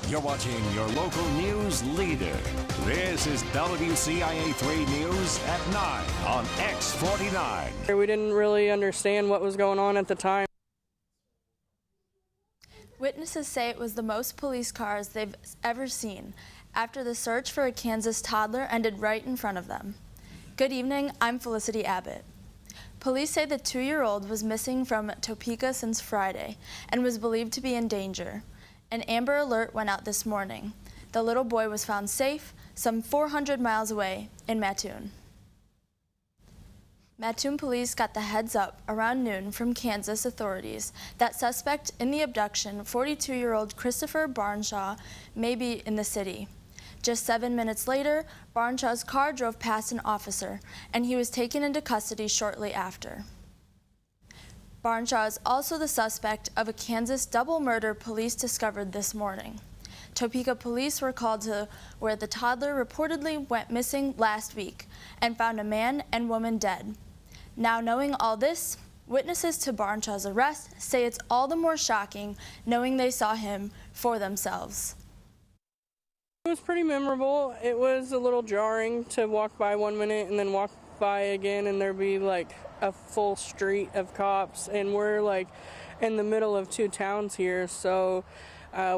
You're watching your local news leader. This is WCIA 3 News at 9 on X49. We didn't really understand what was going on at the time. Witnesses say it was the most police cars they've ever seen after the search for a Kansas toddler ended right in front of them. Good evening, I'm Felicity Abbott. Police say the 2-year-old was missing from Topeka since Friday and was believed to be in danger. An Amber Alert went out this morning. The little boy was found safe some 400 miles away in Mattoon. Mattoon police got the heads up around noon from Kansas authorities that suspect in the abduction, 42-year-old Christopher Barnshaw, may be in the city. Just 7 minutes later, Barnshaw's car drove past an officer, and he was taken into custody shortly after. Barnshaw is also the suspect of a Kansas double murder police discovered this morning. Topeka police were called to where the toddler reportedly went missing last week and found a man and woman dead. Now knowing all this, witnesses to Barnshaw's arrest say it's all the more shocking knowing they saw him for themselves. It was pretty memorable. It was a little jarring to walk by 1 minute and then walk by again and there'd be like a full street of cops, and we're like in the middle of two towns here, so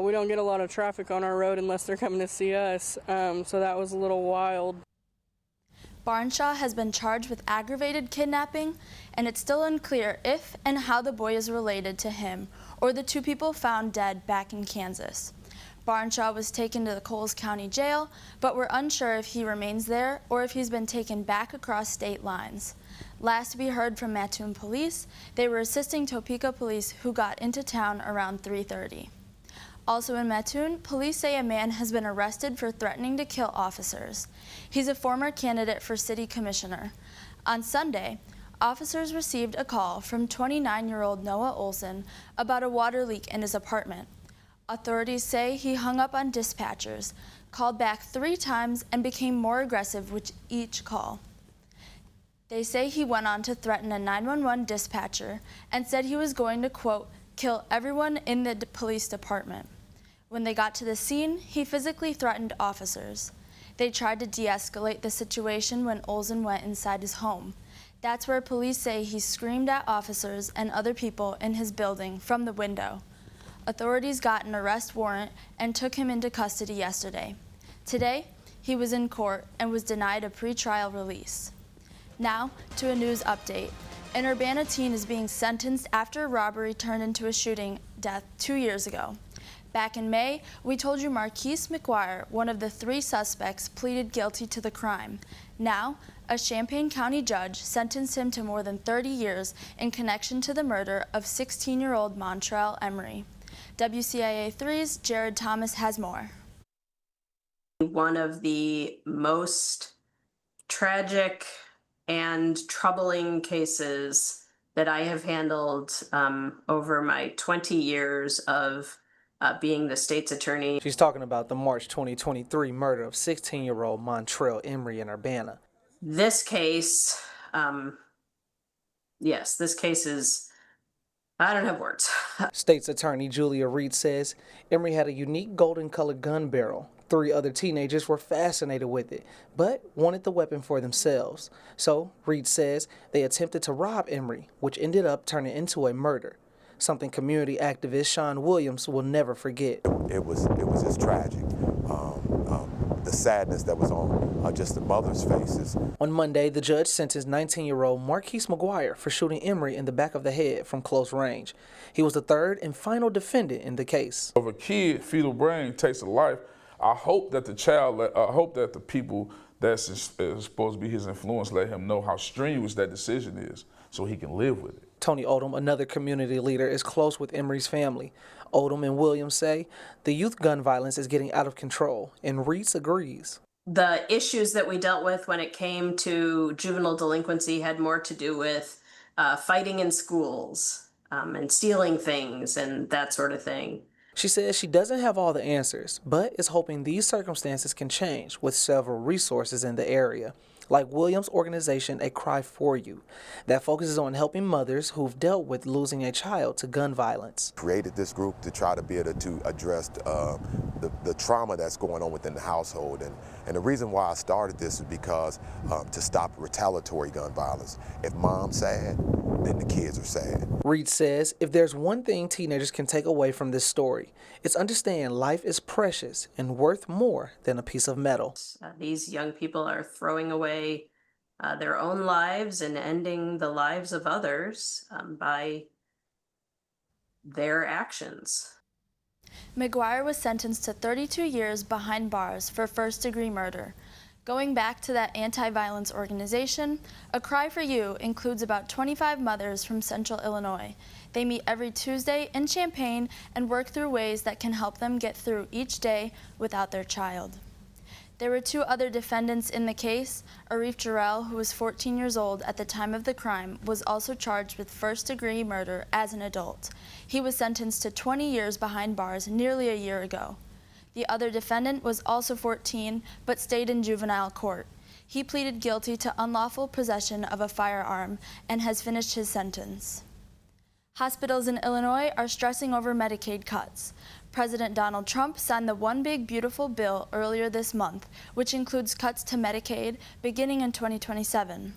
we don't get a lot of traffic on our road unless they're coming to see us, so that was a little wild. Barnshaw has been charged with aggravated kidnapping, and it's still unclear if and how the boy is related to him or the two people found dead back in Kansas. Barnshaw was taken to the Coles County Jail, but we're unsure if he remains there or if he's been taken back across state lines. Last we heard from Mattoon police, they were assisting Topeka police who got into town around 3:30. Also in Mattoon, police say a man has been arrested for threatening to kill officers. He's a former candidate for city commissioner. On Sunday, officers received a call from 29-year-old Noah Olson about a water leak in his apartment. Authorities say he hung up on dispatchers, called back 3 times, and became more aggressive with each call. They say he went on to threaten a 911 dispatcher and said he was going to, quote, kill everyone in the police department. When they got to the scene, he physically threatened officers. They tried to de-escalate the situation when Olson went inside his home. That's where police say he screamed at officers and other people in his building from the window. Authorities got an arrest warrant and took him into custody yesterday. Today, he was in court and was denied a pretrial release. Now, to a news update. An Urbana teen is being sentenced after a robbery turned into a shooting death 2 years ago. Back in May, we told you Marquise McGuire, one of the 3 suspects, pleaded guilty to the crime. Now, a Champaign County judge sentenced him to more than 30 years in connection to the murder of 16-year-old Montrell Emery. WCIA 3's Jared Thomas has more. One of the most tragic and troubling cases that I have handled over my 20 years of being the state's attorney. She's talking about the March 2023 murder of 16-year-old Montrell Emery in Urbana. This case, yes, this case is, I don't have words. State's Attorney Julia Reed says Emery had a unique golden-colored gun barrel. 3 other teenagers were fascinated with it, but wanted the weapon for themselves. So, Reed says they attempted to rob Emery, which ended up turning into a murder. Something community activist Sean Williams will never forget. It was just tragic. The sadness that was on just the mothers' faces. On Monday, the judge sentenced 19-year-old Marquise McGuire for shooting Emery in the back of the head from close range. He was the 3rd and final defendant in the case. If a kid, fetal brain, takes a life, I hope that the people that's supposed to be his influence let him know how strenuous that decision is so he can live with it. Tony Odom, another community leader, is close with Emery's family. Odom and Williams say the youth gun violence is getting out of control, and Reese agrees. The issues that we dealt with when it came to juvenile delinquency had more to do with fighting in schools and stealing things and that sort of thing. She says she doesn't have all the answers, but is hoping these circumstances can change with several resources in the area. like Williams' organization A Cry For You, that focuses on helping mothers who've dealt with losing a child to gun violence. Created this group to try to be able to address the trauma that's going on within the household. And the reason why I started this is because to stop retaliatory gun violence. If mom's sad, then the kids are sad. Reed says if there's one thing teenagers can take away from this story, it's understand life is precious and worth more than a piece of metal. These young people are throwing away their own lives and ending the lives of others by their actions. McGuire was sentenced to 32 years behind bars for first-degree murder. Going back to that anti-violence organization, A Cry For You includes about 25 mothers from Central Illinois. They meet every Tuesday in Champaign and work through ways that can help them get through each day without their child. There were 2 other defendants in the case. Arif Jarrell, who was 14 years old at the time of the crime, was also charged with first-degree murder as an adult. He was sentenced to 20 years behind bars nearly a year ago. The other defendant was also 14, but stayed in juvenile court. He pleaded guilty to unlawful possession of a firearm and has finished his sentence. Hospitals in Illinois are stressing over Medicaid cuts. President Donald Trump signed the One Big Beautiful Bill earlier this month, which includes cuts to Medicaid beginning in 2027.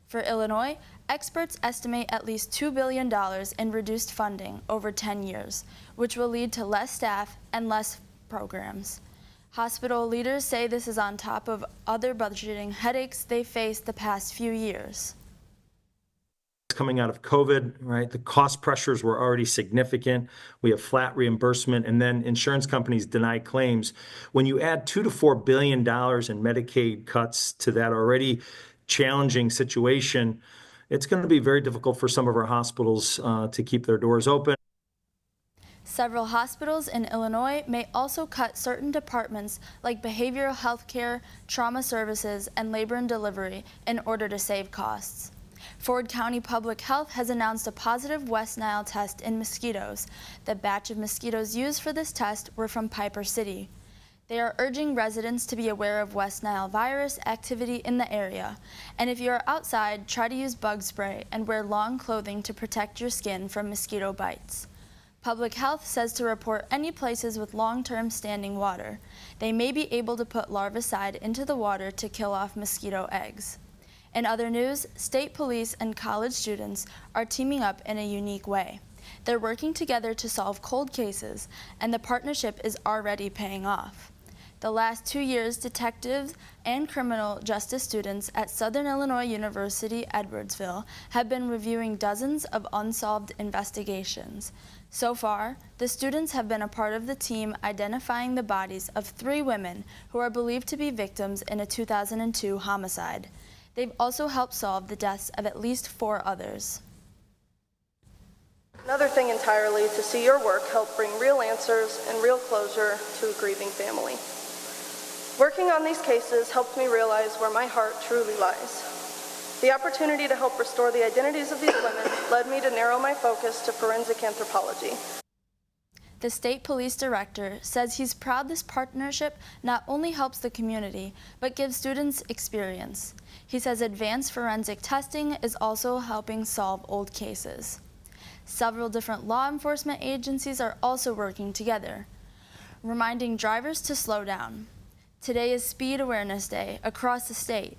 For Illinois, experts estimate at least $2 billion in reduced funding over 10 years, which will lead to less staff and less programs. Hospital leaders say this is on top of other budgeting headaches they faced the past few years. Coming out of COVID, right, the cost pressures were already significant. We have flat reimbursement, and then insurance companies deny claims. When you add $2 to $4 billion in Medicaid cuts to that already challenging situation, it's going to be very difficult for some of our hospitals to keep their doors open. Several hospitals in Illinois may also cut certain departments like behavioral health care, trauma services, and labor and delivery in order to save costs. Ford County Public Health has announced a positive West Nile test in mosquitoes. The batch of mosquitoes used for this test were from Piper City. They are urging residents to be aware of West Nile virus activity in the area. And if you are outside, try to use bug spray and wear long clothing to protect your skin from mosquito bites. Public Health says to report any places with long-term standing water. They may be able to put larvicide into the water to kill off mosquito eggs. In other news, state police and college students are teaming up in a unique way. They're working together to solve cold cases, and the partnership is already paying off. The last 2 years, detectives and criminal justice students at Southern Illinois University Edwardsville have been reviewing dozens of unsolved investigations. So far, the students have been a part of the team identifying the bodies of 3 women who are believed to be victims in a 2002 homicide. They've also helped solve the deaths of at least 4 others. Another thing entirely to see your work help bring real answers and real closure to a grieving family. Working on these cases helped me realize where my heart truly lies. The opportunity to help restore the identities of these women led me to narrow my focus to forensic anthropology. The state police director says he's proud this partnership not only helps the community, but gives students experience. He says advanced forensic testing is also helping solve old cases. Several different law enforcement agencies are also working together, reminding drivers to slow down. Today is Speed Awareness Day across the state.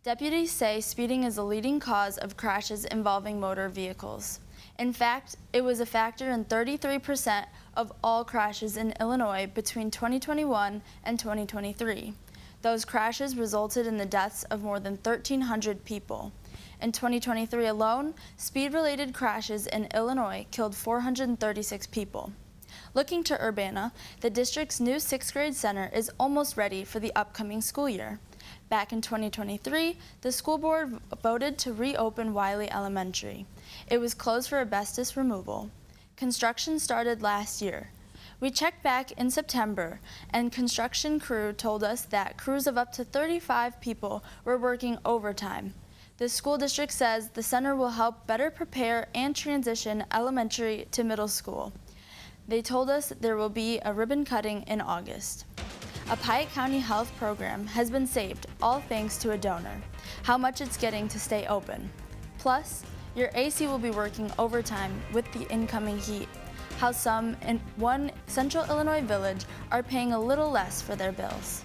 Deputies say speeding is a leading cause of crashes involving motor vehicles. In fact, it was a factor in 33% of all crashes in Illinois between 2021 and 2023. Those crashes resulted in the deaths of more than 1,300 people. In 2023 alone, speed-related crashes in Illinois killed 436 people. Looking to Urbana, the district's new 6th grade center is almost ready for the upcoming school year. Back in 2023, the school board voted to reopen Wiley Elementary. It was closed for asbestos removal. Construction started last year. We checked back in September, and construction crew told us that crews of up to 35 people were working overtime. The school district says the center will help better prepare and transition elementary to middle school. They told us there will be a ribbon cutting in August. A Piatt County Health program has been saved, all thanks to a donor. How much it's getting to stay open. Plus, your AC will be working overtime with the incoming heat. How some in one central Illinois village are paying a little less for their bills.